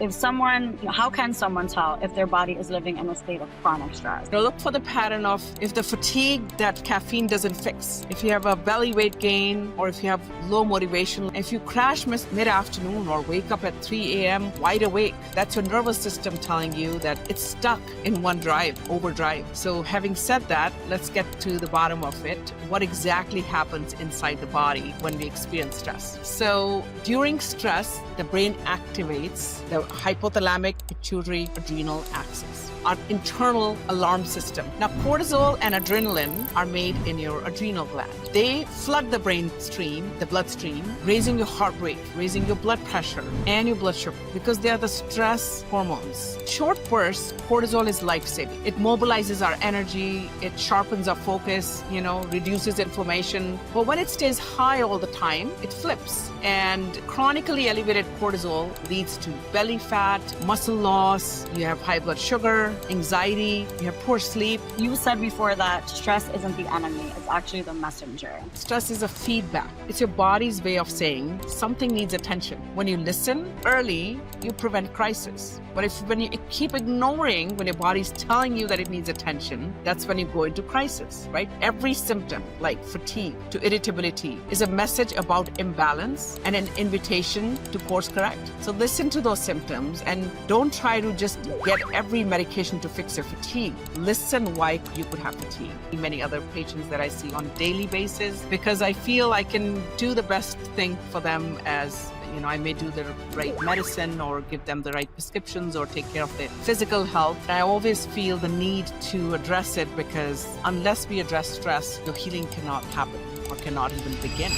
How can someone tell if their body is living in a state of chronic stress? Look for the pattern of if the fatigue that caffeine doesn't fix, if you have a belly weight gain, or if you have low motivation, if you crash mid-afternoon or wake up at 3 a.m. wide awake, that's your nervous system telling you that it's stuck in overdrive. So having said that, let's get to the bottom of it. What exactly happens inside the body when we experience stress? So during stress, the brain activates the hypothalamic pituitary adrenal axis, our internal alarm system. Now, cortisol and adrenaline are made in your adrenal gland. They flood the the bloodstream, raising your heart rate, raising your blood pressure and your blood sugar, because they are the stress hormones. Short bursts, cortisol is life-saving. It mobilizes our energy, it sharpens our focus, reduces inflammation. But when it stays high all the time, it flips. And chronically elevated cortisol leads to belly fat, muscle loss, you have high blood sugar, anxiety, you have poor sleep. You said before that stress isn't the enemy, it's actually the messenger. Stress is a feedback. It's your body's way of saying something needs attention. When you listen early, you prevent crisis. But when you keep ignoring when your body's telling you that it needs attention, that's when you go into crisis, right? Every symptom, like fatigue to irritability, is a message about imbalance and an invitation to course correct. So listen to those symptoms and don't try to just get every medication to fix your fatigue. Listen why you could have fatigue. Many other patients that I see on a daily basis, because I feel I can do the best thing for them as I may do the right medicine or give them the right prescriptions or take care of their physical health. I always feel the need to address it, because unless we address stress, your healing cannot happen or cannot even begin.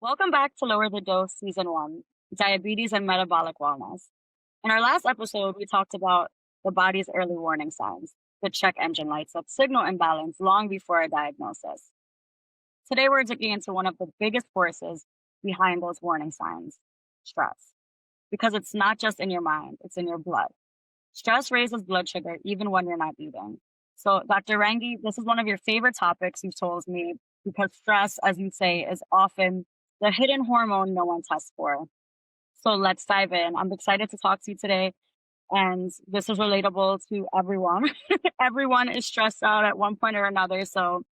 Welcome back to Lower the Dose Season 1, Diabetes and Metabolic Wellness. In our last episode, we talked about the body's early warning signs, the check engine lights that signal imbalance long before a diagnosis. Today, we're digging into one of the biggest forces behind those warning signs, stress. Because it's not just in your mind, it's in your blood. Stress raises blood sugar even when you're not eating. So, Dr. Rangi, this is one of your favorite topics you've told me, because stress, as you say, is often the hidden hormone no one tests for. So let's dive in. I'm excited to talk to you today. And this is relatable to everyone. Everyone is stressed out at one point or another. So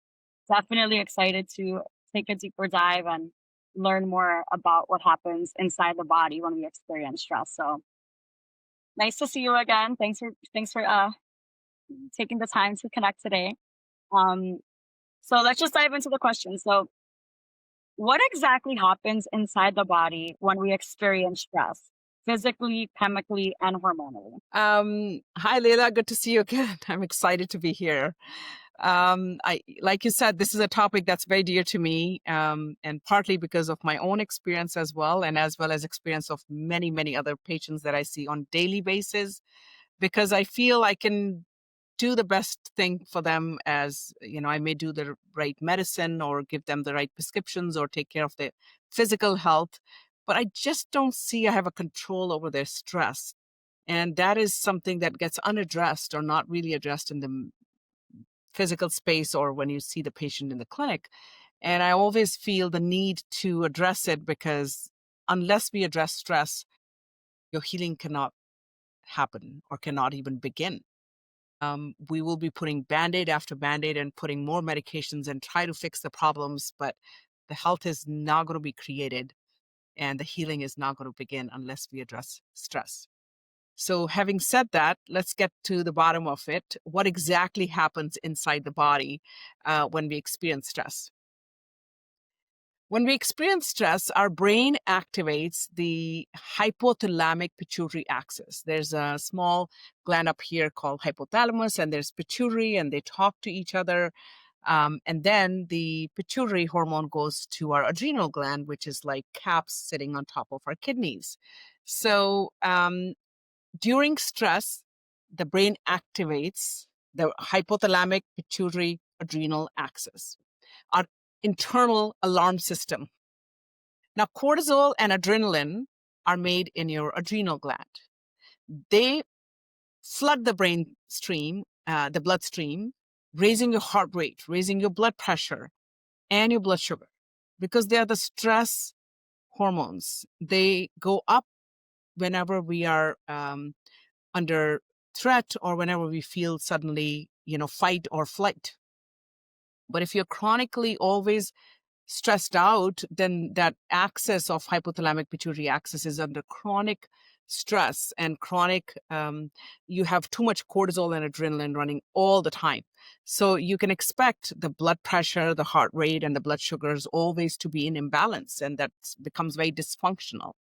definitely excited to take a deeper dive and learn more about what happens inside the body when we experience stress. So nice to see you again. Thanks for taking the time to connect today. So let's just dive into the questions. So what exactly happens inside the body when we experience stress, physically, chemically, and hormonally? Hi, Leila. Good to see you again. I'm excited to be here. Like you said, this is a topic that's very dear to me, and partly because of my own experience as well, and as well as experience of many, many other patients that I see on a daily basis, because I feel I can do the best thing for them as, I may do the right medicine or give them the right prescriptions or take care of their physical health, but I just don't see I have a control over their stress. And that is something that gets unaddressed or not really addressed in the physical space or when you see the patient in the clinic. And I always feel the need to address it, because unless we address stress, your healing cannot happen or cannot even begin. We will be putting Band-Aid after Band-Aid and putting more medications and try to fix the problems, but the health is not going to be created and the healing is not going to begin unless we address stress. So having said that, let's get to the bottom of it. What exactly happens inside the body when we experience stress? When we experience stress, our brain activates the hypothalamic pituitary axis. There's a small gland up here called hypothalamus, and there's pituitary, and they talk to each other. And then the pituitary hormone goes to our adrenal gland, which is like caps sitting on top of our kidneys. So during stress, the brain activates the hypothalamic pituitary adrenal axis, our internal alarm system. Now, cortisol and adrenaline are made in your adrenal gland. They flood the brain stream, the bloodstream, raising your heart rate, raising your blood pressure and your blood sugar, because they are the stress hormones. They go up whenever we are under threat or whenever we feel suddenly, fight or flight. But if you're chronically always stressed out, then that axis of hypothalamic pituitary axis is under chronic stress and chronic, you have too much cortisol and adrenaline running all the time. So you can expect the blood pressure, the heart rate, and the blood sugars always to be in imbalance, and that becomes very dysfunctional.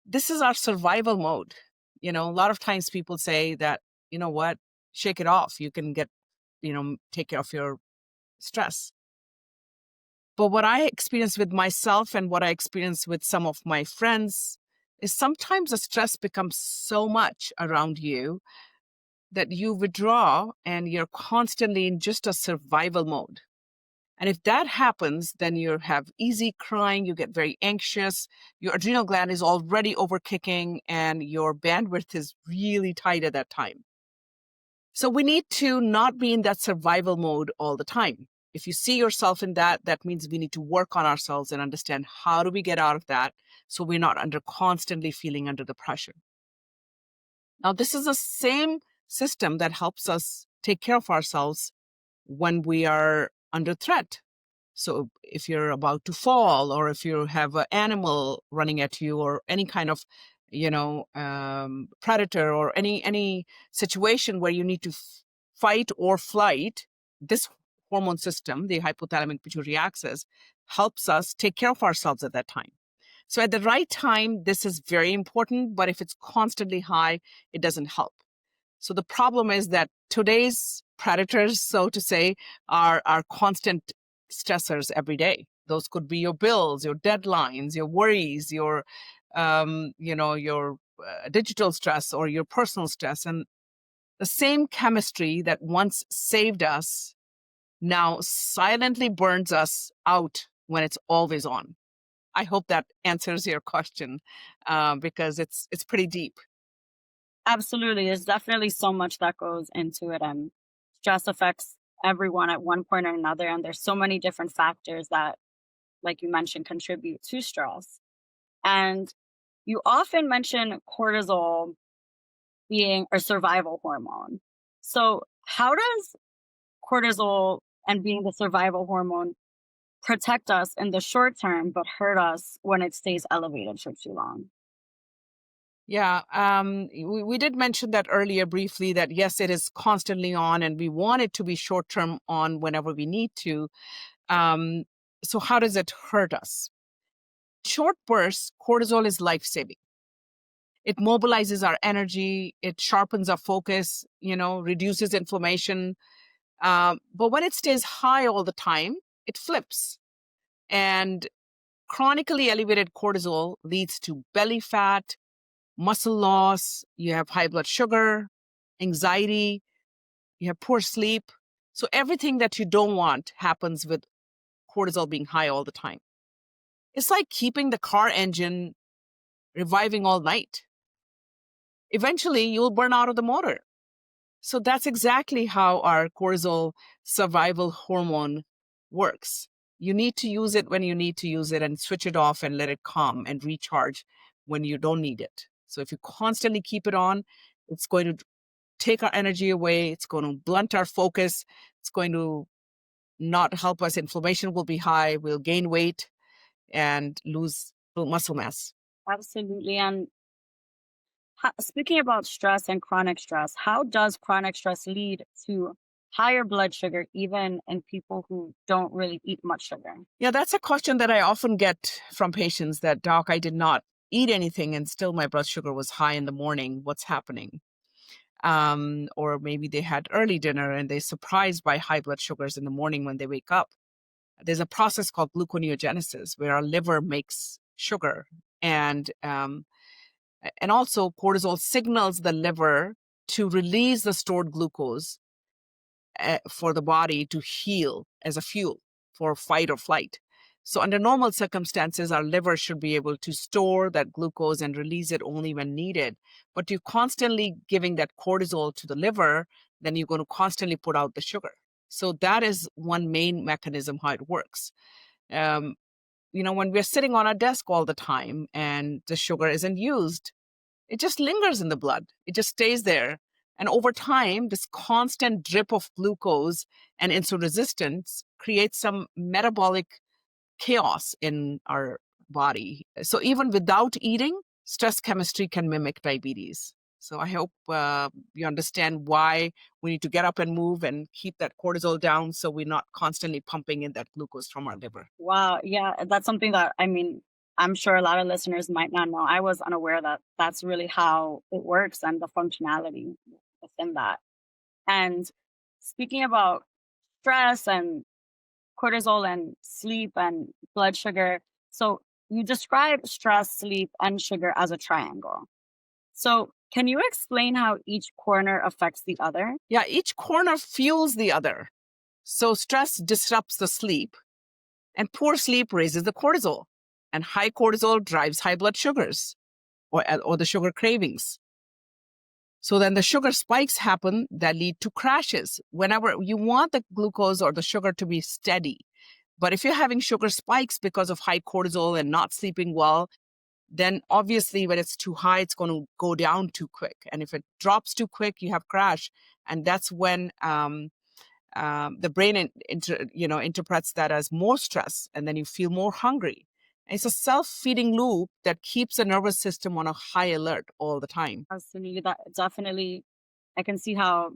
This is our survival mode. A lot of times people say that, what, shake it off. You can take care of your stress. But what I experience with myself and what I experience with some of my friends is sometimes the stress becomes so much around you that you withdraw and you're constantly in just a survival mode. And if that happens, then you have easy crying, you get very anxious, your adrenal gland is already overkicking, and your bandwidth is really tight at that time. So we need to not be in that survival mode all the time. If you see yourself in that, that means we need to work on ourselves and understand how do we get out of that so we're not constantly feeling under the pressure. Now, this is the same system that helps us take care of ourselves when we are under threat. So if you're about to fall, or if you have an animal running at you, or any kind of, predator, or any situation where you need to fight or flight, this hormone system, the hypothalamic pituitary axis, helps us take care of ourselves at that time. So at the right time, this is very important, but if it's constantly high, it doesn't help. So the problem is that today's predators, so to say, are constant stressors every day. Those could be your bills, your deadlines, your worries, your digital stress or your personal stress. And the same chemistry that once saved us now silently burns us out when it's always on. I hope that answers your question, because it's pretty deep. Absolutely. There's definitely so much that goes into it. And stress affects everyone at one point or another. And there's so many different factors that, like you mentioned, contribute to stress. And you often mention cortisol being a survival hormone. So, how does cortisol and being the survival hormone protect us in the short term, but hurt us when it stays elevated for too long? Yeah, we did mention that earlier briefly, that yes, it is constantly on and we want it to be short term on whenever we need to. Um, so, how does it hurt us? Short bursts, cortisol is life saving. It mobilizes our energy, it sharpens our focus, reduces inflammation. But when it stays high all the time, it flips. And chronically elevated cortisol leads to belly fat, muscle loss, you have high blood sugar, anxiety, you have poor sleep. So everything that you don't want happens with cortisol being high all the time. It's like keeping the car engine reviving all night. Eventually, you'll burn out of the motor. So that's exactly how our cortisol survival hormone works. You need to use it when you need to use it, and switch it off and let it calm and recharge when you don't need it. So if you constantly keep it on, it's going to take our energy away. It's going to blunt our focus. It's going to not help us. Inflammation will be high. We'll gain weight and lose muscle mass. Absolutely. And speaking about stress and chronic stress, how does chronic stress lead to higher blood sugar, even in people who don't really eat much sugar? Yeah, that's a question that I often get from patients, that, doc, I did not eat anything and still my blood sugar was high in the morning. What's happening? Or maybe they had early dinner and they're surprised by high blood sugars in the morning when they wake up. There's a process called gluconeogenesis where our liver makes sugar, and also cortisol signals the liver to release the stored glucose for the body to heal as a fuel for fight or flight. So under normal circumstances, our liver should be able to store that glucose and release it only when needed. But you're constantly giving that cortisol to the liver, then you're going to constantly put out the sugar. So that is one main mechanism how it works. Um, when we're sitting on our desk all the time and the sugar isn't used, it just lingers in the blood. It just stays there. And over time, this constant drip of glucose and insulin resistance creates some metabolic chaos in our body. So even without eating, stress chemistry can mimic diabetes. So I hope you understand why we need to get up and move and keep that cortisol down so we're not constantly pumping in that glucose from our liver. Wow. Yeah, that's something that, I mean, I'm sure a lot of listeners might not know. I was unaware that that's really how it works and the functionality within that. And speaking about stress and cortisol and sleep and blood sugar, so you describe stress, sleep, and sugar as a triangle. So can you explain how each corner affects the other? Yeah, each corner fuels the other. So stress disrupts the sleep, and poor sleep raises the cortisol, and high cortisol drives high blood sugars or the sugar cravings. So then the sugar spikes happen that lead to crashes. Whenever you want the glucose or the sugar to be steady, but if you're having sugar spikes because of high cortisol and not sleeping well, then obviously when it's too high, it's going to go down too quick. And if it drops too quick, you have crash. And that's when the brain interprets that as more stress, and then you feel more hungry. And it's a self-feeding loop that keeps the nervous system on a high alert all the time. Absolutely, that definitely, I can see how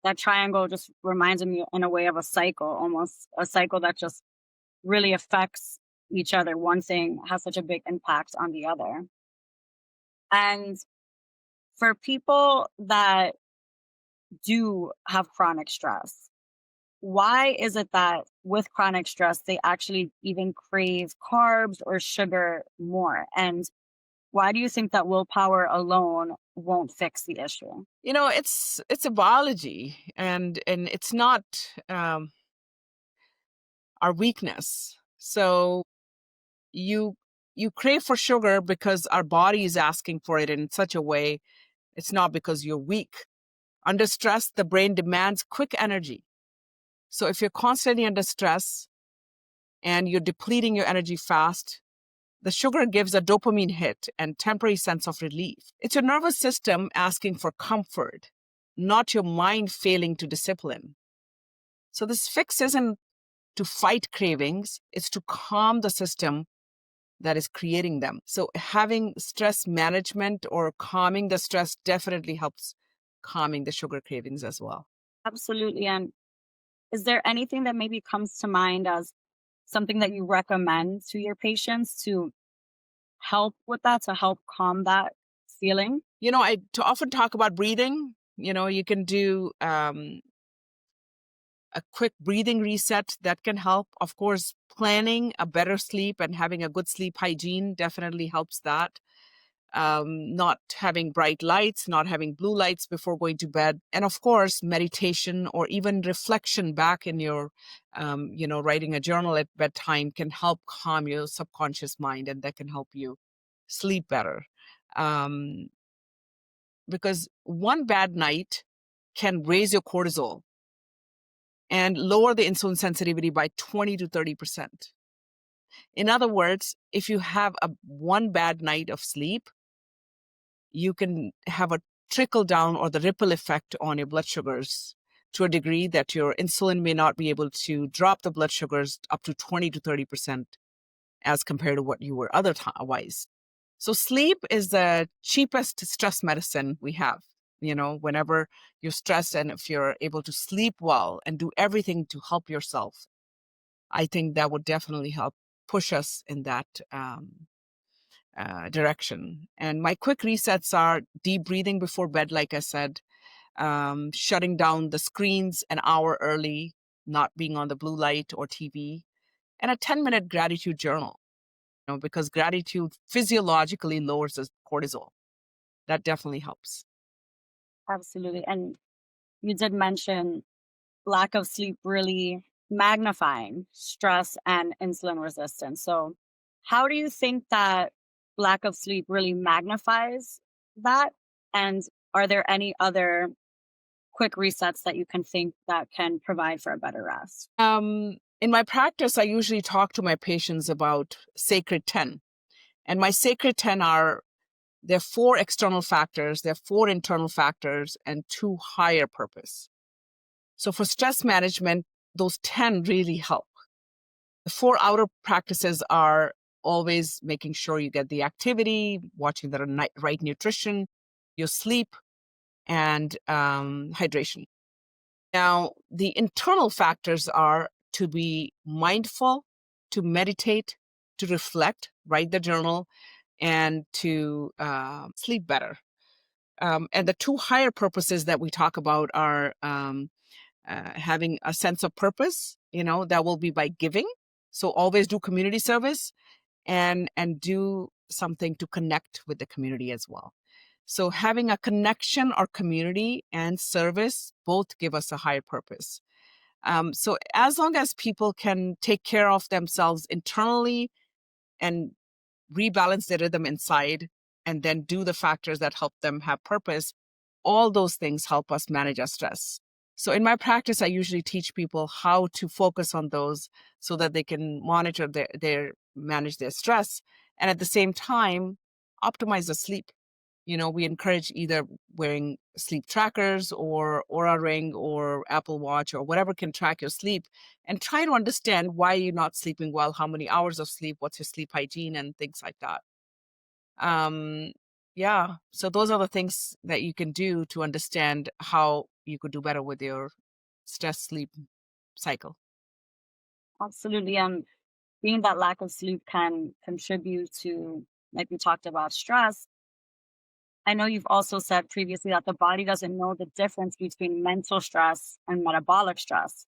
that triangle just reminds me in a way of a cycle, almost a cycle that just really affects each other. One thing has such a big impact on the other. And for people that do have chronic stress, why is it that with chronic stress, they actually even crave carbs or sugar more? And why do you think that willpower alone won't fix the issue? It's a biology, and it's not our weakness. So you you crave for sugar because our body is asking for it in such a way. It's not because you're weak. Under stress, the brain demands quick energy. So if you're constantly under stress and you're depleting your energy fast, the sugar gives a dopamine hit and temporary sense of relief. It's your nervous system asking for comfort, not your mind failing to discipline. So this fix isn't to fight cravings, it's to calm the system that is creating them. So having stress management or calming the stress definitely helps calming the sugar cravings as well. Absolutely. And is there anything that maybe comes to mind as something that you recommend to your patients to help with that, to help calm that feeling? I often talk about breathing. You can do a quick breathing reset that can help. Of course, planning a better sleep and having a good sleep hygiene definitely helps that. Not having bright lights, not having blue lights before going to bed. And of course, meditation or even reflection back in your, writing a journal at bedtime can help calm your subconscious mind, and that can help you sleep better. Um, because one bad night can raise your cortisol and lower the insulin sensitivity by 20 to 30%. In other words, if you have one bad night of sleep, you can have a trickle down or the ripple effect on your blood sugars to a degree that your insulin may not be able to drop the blood sugars up to 20 to 30% as compared to what you were otherwise. So sleep is the cheapest stress medicine we have. Whenever you're stressed, and if you're able to sleep well and do everything to help yourself, I think that would definitely help push us in that direction. And my quick resets are deep breathing before bed, like I said, shutting down the screens an hour early, not being on the blue light or TV, and a 10-minute gratitude journal. Because gratitude physiologically lowers the cortisol. That definitely helps. Absolutely. And you did mention lack of sleep really magnifying stress and insulin resistance. So, how do you think that lack of sleep really magnifies that? And are there any other quick resets that you can think that can provide for a better rest? In my practice, I usually talk to my patients about sacred 10. And my sacred 10 are there are four external factors, there are four internal factors, and two higher purpose. So for stress management, those 10 really help. The four outer practices are always making sure you get the activity, watching the right nutrition, your sleep, and hydration. Now, the internal factors are to be mindful, to meditate, to reflect, write the journal, and to sleep better. And the two higher purposes that we talk about are having a sense of purpose, that will be by giving. So always do community service and do something to connect with the community as well. So having a connection or community and service both give us a higher purpose. So as long as people can take care of themselves internally and rebalance their rhythm inside and then do the factors that help them have purpose, all those things help us manage our stress. So in my practice, I usually teach people how to focus on those so that they can monitor their manage their stress and at the same time optimize the sleep. We encourage either wearing sleep trackers or Aura Ring or Apple Watch or whatever can track your sleep and try to understand why you're not sleeping well, how many hours of sleep, what's your sleep hygiene, and things like that. Um, yeah, so those are the things that you can do to understand how you could do better with your stress sleep cycle. Absolutely. Being that lack of sleep can contribute to, like we talked about, stress. I know you've also said previously that the body doesn't know the difference between mental stress and metabolic stress.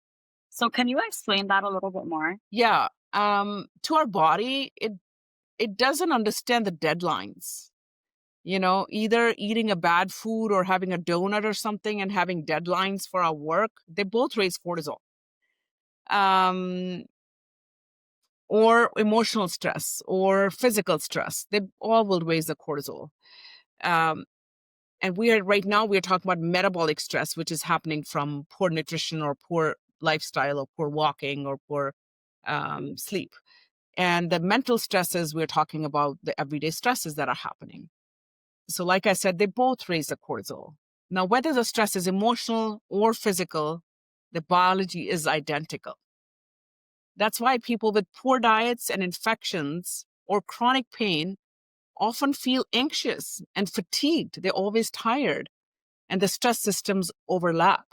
So, can you explain that a little bit more? Yeah, to our body, it doesn't understand the deadlines. Either eating a bad food or having a donut or something and having deadlines for our work, they both raise cortisol. Um, or emotional stress or physical stress, they all will raise the cortisol. Um, and right now we're talking about metabolic stress, which is happening from poor nutrition or poor lifestyle or poor walking or poor sleep. And the mental stresses, we're talking about the everyday stresses that are happening. So like I said, they both raise the cortisol. Now, whether the stress is emotional or physical, the biology is identical. That's why people with poor diets and infections or chronic pain often feel anxious and fatigued. They're always tired, and the stress systems overlap.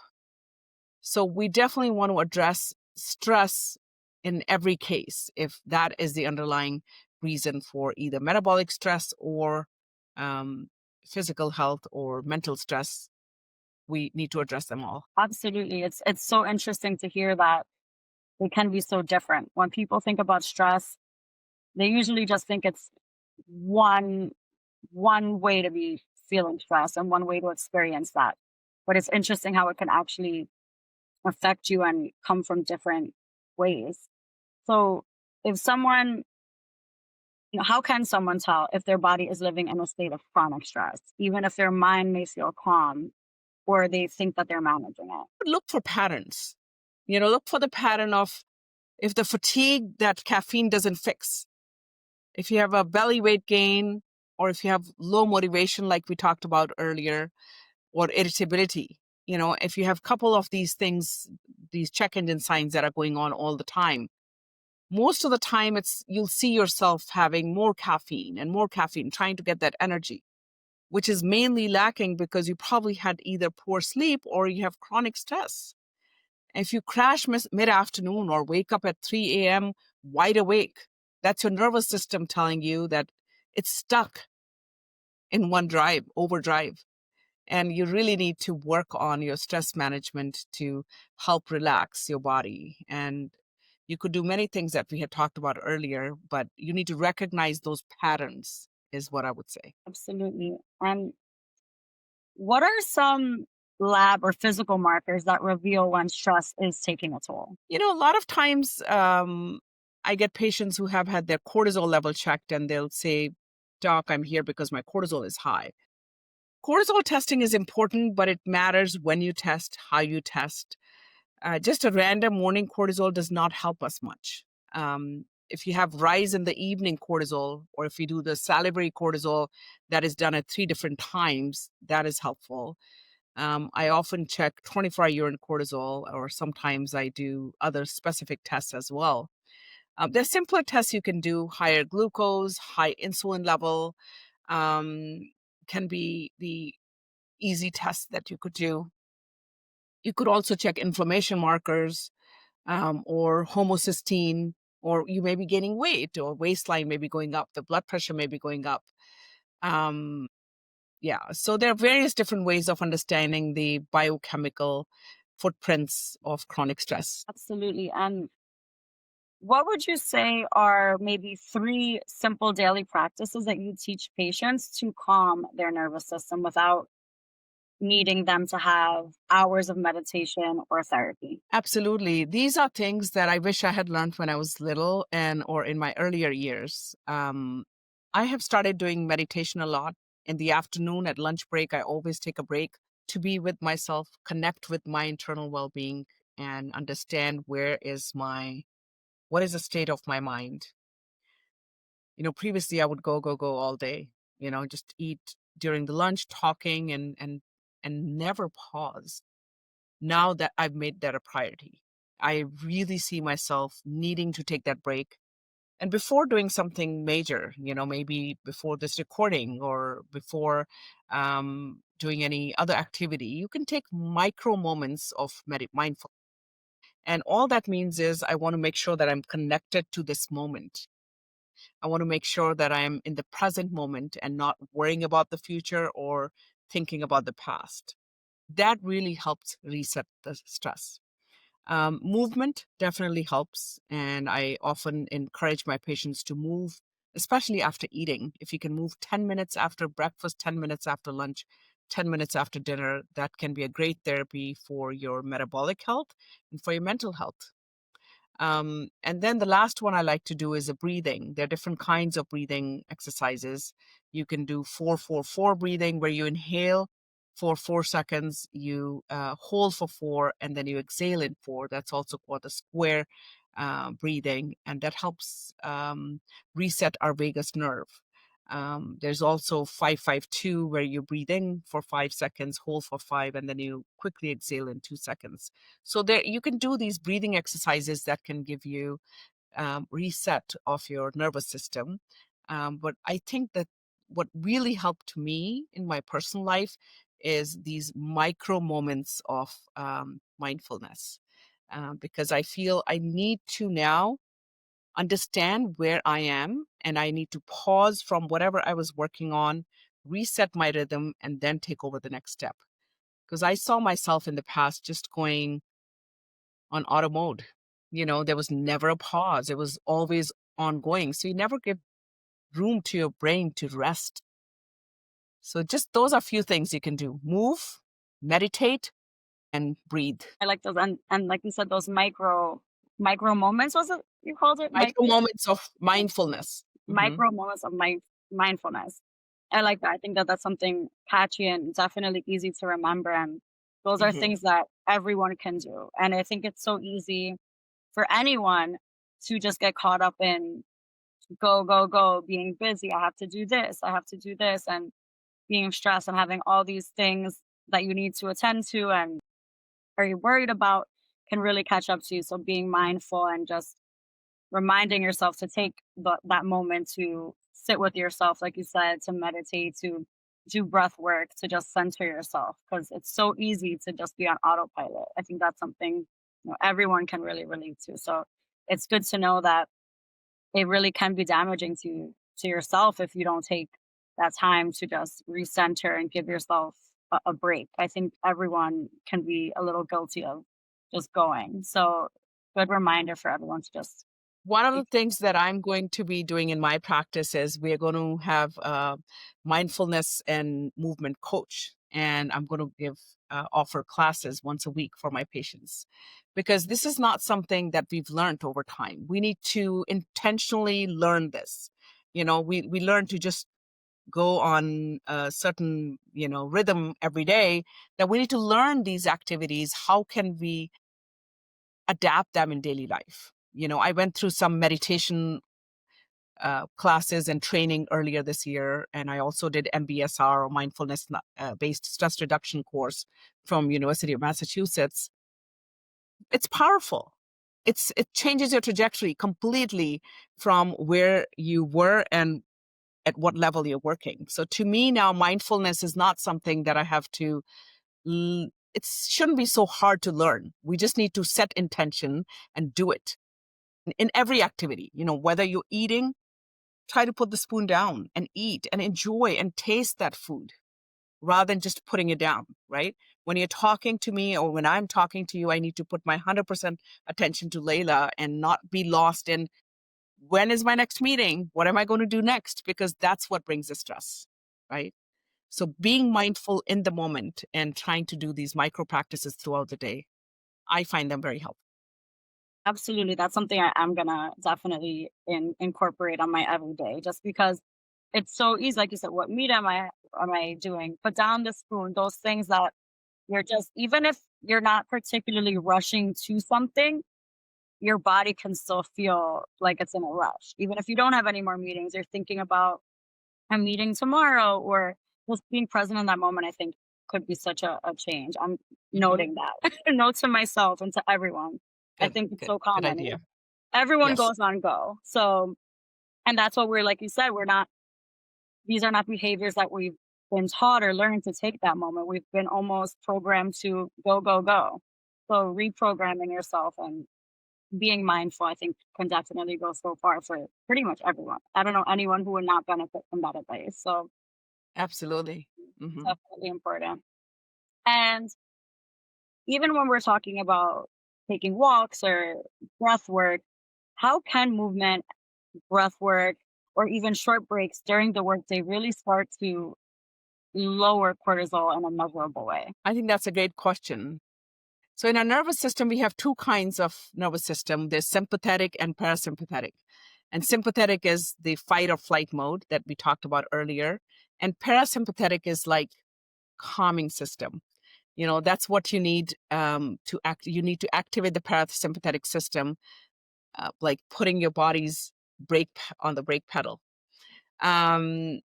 So we definitely want to address stress in every case if that is the underlying reason for either metabolic stress or um, physical health or mental stress. We need to address them all. Absolutely. It's so interesting to hear that they can be so different. When people think about stress, they usually just think it's one one way to be feeling stress and one way to experience that. But it's interesting how it can actually affect you and come from different ways. So, if someone, how can someone tell if their body is living in a state of chronic stress, even if their mind may feel calm or they think that they're managing it? Look for patterns. Look for the pattern of if the fatigue that caffeine doesn't fix, if you have a belly weight gain, or if you have low motivation, like we talked about earlier, or irritability, if you have a couple of these things, these check engine signs that are going on all the time, most of the time you'll see yourself having more caffeine, trying to get that energy, which is mainly lacking because you probably had either poor sleep or you have chronic stress. If you crash mid-afternoon or wake up at 3 a.m. wide awake, that's your nervous system telling you that it's stuck in overdrive. And you really need to work on your stress management to help relax your body. And you could do many things that we had talked about earlier, but you need to recognize those patterns, is what I would say. Absolutely. And what are some lab or physical markers that reveal when stress is taking a toll? A lot of times I get patients who have had their cortisol level checked and they'll say, Doc, I'm here because my cortisol is high. Cortisol testing is important, but it matters when you test, how you test. Just a random morning cortisol does not help us much. If you have rise in the evening cortisol, or if you do the salivary cortisol that is done at 3 different times, that is helpful. I often check 24-hour urine cortisol, or sometimes I do other specific tests as well. There's simpler tests you can do, higher glucose, high insulin level, um, can be the easy tests that you could do. You could also check inflammation markers, or homocysteine, or you may be gaining weight, or waistline may be going up, the blood pressure may be going up. Um, yeah, so there are various different ways of understanding the biochemical footprints of chronic stress. Absolutely. And what would you say are maybe three simple daily practices that you teach patients to calm their nervous system without needing them to have hours of meditation or therapy? Absolutely. These are things that I wish I had learned when I was little and or in my earlier years. I have started doing meditation a lot. In the afternoon at lunch break, I always take a break to be with myself, connect with my internal well-being, and understand what is the state of my mind. Previously I would go all day, just eat during the lunch, talking and never pause. Now that I've made that a priority, I really see myself needing to take that break. And before doing something major, maybe before this recording or before doing any other activity, you can take micro moments of mindful. And all that means is I want to make sure that I'm connected to this moment. I want to make sure that I'm in the present moment and not worrying about the future or thinking about the past. That really helps reset the stress. Movement definitely helps. And I often encourage my patients to move, especially after eating. If you can move 10 minutes after breakfast, 10 minutes after lunch, 10 minutes after dinner, that can be a great therapy for your metabolic health and for your mental health. And then the last one I like to do is a breathing. There are different kinds of breathing exercises. You can do 4-4-4 breathing, where you inhale for 4 seconds, you hold for 4, and then you exhale in 4. That's also called a square breathing, and that helps reset our vagus nerve. There's also 5-5-2, where you breathe in for 5 seconds, hold for 5, and then you quickly exhale in 2 seconds. So there, you can do these breathing exercises that can give you reset of your nervous system. But I think that what really helped me in my personal life is these micro moments of mindfulness, because I feel I need to now understand where I am, and I need to pause from whatever I was working on, reset my rhythm, and then take over the next step. Because I saw myself in the past just going on auto mode. There was never a pause, it was always ongoing. So you never give room to your brain to rest. So just those are a few things you can do: move, meditate, and breathe. I like those, and like you said, those micro moments, was it you called it? Micro moments of mindfulness. Hmm. Micro moments of mindfulness. I like that. I think that that's something catchy and definitely easy to remember, and those are Hmm. things that everyone can do. And I think it's so easy for anyone to just get caught up in go, go, go, being busy. I have to do this. I have to do this, and being stressed and having all these things that you need to attend to and are you worried about can really catch up to you. So being mindful and just reminding yourself to take that moment to sit with yourself, like you said, to meditate, to do breath work, to just center yourself, because it's so easy to just be on autopilot. I think that's something everyone can really relate to. So it's good to know that it really can be damaging to yourself if you don't take that time to just recenter and give yourself a break. I think everyone can be a little guilty of just going. So good reminder for everyone to just One of the take. things that I'm going to be doing in my practice is we're going to have a mindfulness and movement coach. and I'm going to offer classes once a week for my patients, because this is not something that we've learned over time. We need to intentionally learn this. We learn to just go on a certain, rhythm every day, that we need to learn these activities. How can we adapt them in daily life? I went through some meditation classes and training earlier this year, and I also did MBSR, or mindfulness based stress reduction course from University of Massachusetts. It's powerful. It changes your trajectory completely from where you were and at what level you're working. So to me now, mindfulness is not something that I have to, it shouldn't be so hard to learn. We just need to set intention and do it in every activity. Whether you're eating, try to put the spoon down and eat and enjoy and taste that food rather than just putting it down, right? When you're talking to me or when I'm talking to you, I need to put my 100% attention to Layla and not be lost in, when is my next meeting? What am I going to do next? Because that's what brings the stress, right? So being mindful in the moment and trying to do these micro practices throughout the day, I find them very helpful. Absolutely. That's something I am gonna definitely incorporate on my everyday, just because it's so easy. Like you said, what meat am I doing? Put down the spoon, those things that you're just, even if you're not particularly rushing to something, your body can still feel like it's in a rush. Even if you don't have any more meetings, you're thinking about a meeting tomorrow, or just being present in that moment, I think could be such a change. I'm Hmm. noting that. Note to myself and to everyone. I Good, think it's good, so good common. idea. Everyone Yes, goes on go. So, and that's what we're, like you said, we're not, these are not behaviors that we've been taught or learned to take that moment. We've been almost programmed to go, go, go. So reprogramming yourself and being mindful, I think, can definitely go so far for pretty much everyone. I don't know anyone who would not benefit from that advice. So absolutely. Hmm. definitely important. And even when we're talking about taking walks or breath work, how can movement, breath work, or even short breaks during the workday really start to lower cortisol in a measurable way? I think that's a great question. So in our nervous system, we have two kinds of nervous system. There's sympathetic and parasympathetic. And sympathetic is the fight or flight mode that we talked about earlier. And parasympathetic is like calming system. That's what you need to act. You need to activate the parasympathetic system, like putting your body's on the brake pedal. Um,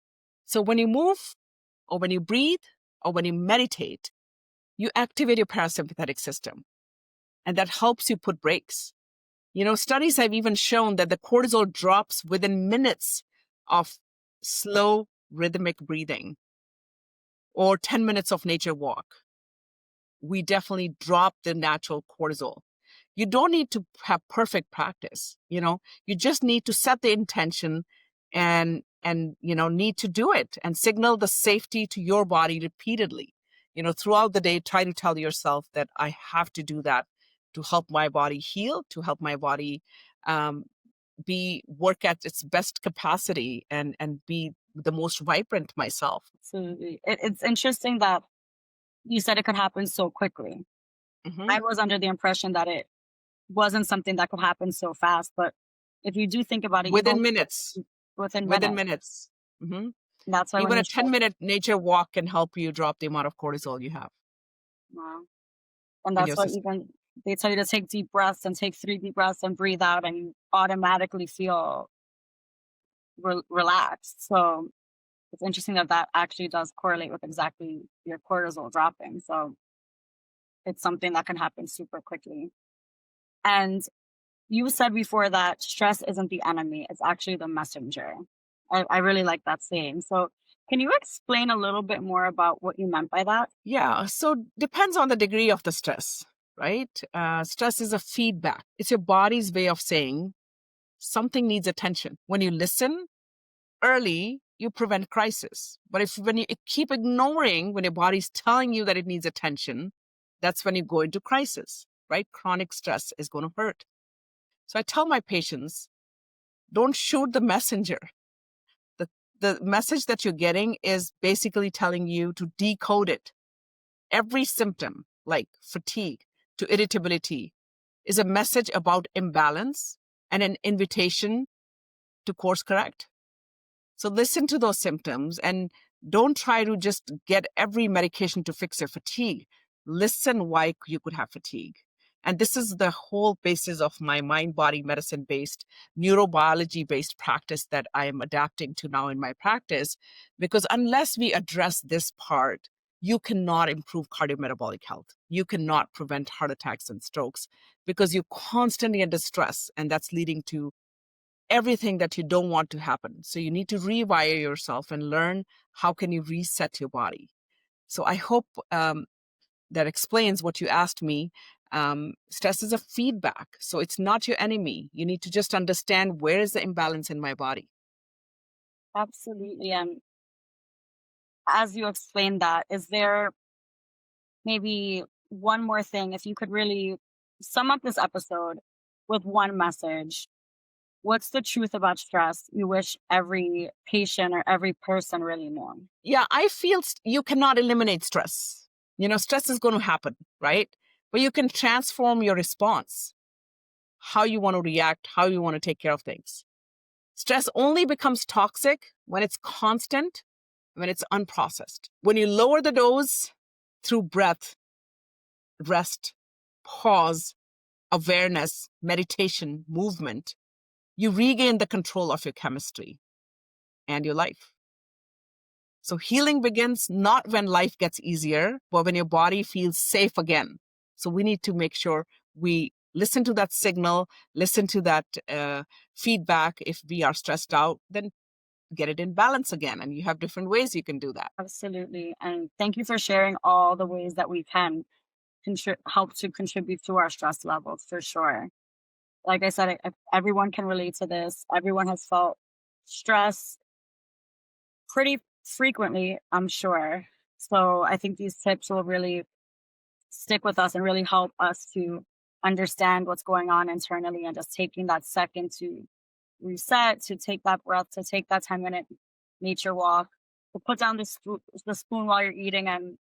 so when you move, or when you breathe, or when you meditate, you activate your parasympathetic system, and that helps you put brakes. Studies have even shown that the cortisol drops within minutes of slow rhythmic breathing or 10 minutes of nature walk. We definitely drop the natural cortisol. You don't need to have perfect practice. You just need to set the intention and need to do it and signal the safety to your body repeatedly. Throughout the day, try to tell yourself that I have to do that to help my body heal, to help my body um, be work at its best capacity and be the most vibrant myself. Absolutely. It's interesting that you said it could happen so quickly. Hmm. I was under the impression that it wasn't something that could happen so fast, but if you do think about it, you Within don't minutes. within Within minutes. minutes. Hmm. That's why when Even you a try, 10-minute nature walk can help you drop the amount of cortisol you have wow. And in that's your why system. even they tell you to take deep breaths and take 3 deep breaths and breathe out, and you automatically feel relaxed. So it's interesting that that actually does correlate with exactly your cortisol dropping. So it's something that can happen super quickly. And you said before that stress isn't the enemy, it's actually the messenger. I really like that saying. So can you explain a little bit more about what you meant by that? Yeah, so depends on the degree of the stress, right? Stress is a feedback. It's your body's way of saying something needs attention. When you listen early, you prevent crisis. But if when you keep ignoring when your body's telling you that it needs attention, that's when you go into crisis, right? Chronic stress is going to hurt. So I tell my patients, don't shoot the messenger. The, the message that you're getting is basically telling you to decode it. every symptom, like fatigue to irritability, is a message about imbalance and an invitation to course correct. So listen to those symptoms and don't try to just get every medication to fix your fatigue. Listen why you could have fatigue. And this is the whole basis of my mind-body medicine-based, neurobiology-based practice that I am adapting to now in my practice. Because unless we address this part, you cannot improve cardiometabolic health. You cannot prevent heart attacks and strokes because you're constantly under stress, and that's leading to everything that you don't want to happen. So you need to rewire yourself and learn how can you reset your body. So I hope that explains what you asked me. Stress is a feedback, so it's not your enemy. You need to just understand where is the imbalance in my body. Absolutely. And as you explained that, is there maybe one more thing, if you could really sum up this episode with one message? What's the truth about stress you wish every patient or every person really knew? Yeah, I feel you cannot eliminate stress. Stress is going to happen, right? But you can transform your response, how you want to react, how you want to take care of things. Stress only becomes toxic when it's constant, when it's unprocessed. When you lower the dose through breath, rest, pause, awareness, meditation, movement, you regain the control of your chemistry and your life. So healing begins not when life gets easier, but when your body feels safe again. So we need to make sure we listen to that signal, listen to that feedback. If we are stressed out, then get it in balance again. And you have different ways you can do that. Absolutely. And thank you for sharing all the ways that we can help to contribute to our stress levels, for sure. Like I said, everyone can relate to this. Everyone has felt stress pretty frequently, I'm sure. So I think these tips will really stick with us and really help us to understand what's going on internally, and just taking that second to reset, to take that breath, to take that 10-minute nature walk, to put down the spoon while you're eating and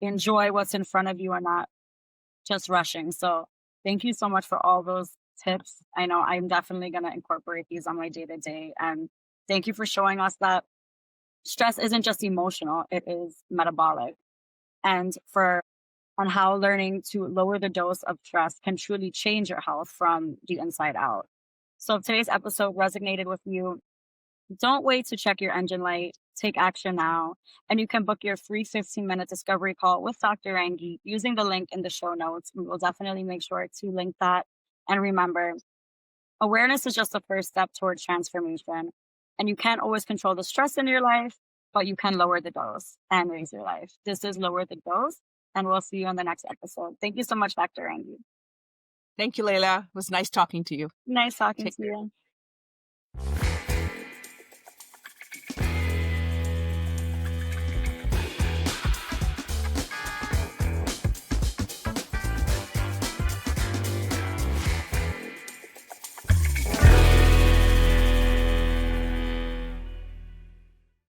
enjoy what's in front of you and not just rushing. So thank you so much for all those tips. I know I'm definitely going to incorporate these on my day to day. And thank you for showing us that stress isn't just emotional, it is metabolic. And on how learning to lower the dose of stress can truly change your health from the inside out. So if today's episode resonated with you, don't wait to check your engine light. Take action now. And you can book your free 15-minute discovery call with Dr. Rangi using the link in the show notes. We will definitely make sure to link that. And remember, awareness is just the first step towards transformation. And you can't always control the stress in your life, but you can lower the dose and raise your life. This is Lower the Dose, and we'll see you on the next episode. Thank you so much, Dr. Rangi. Thank you, Layla. It was nice talking to you. Nice talking Take to care. you.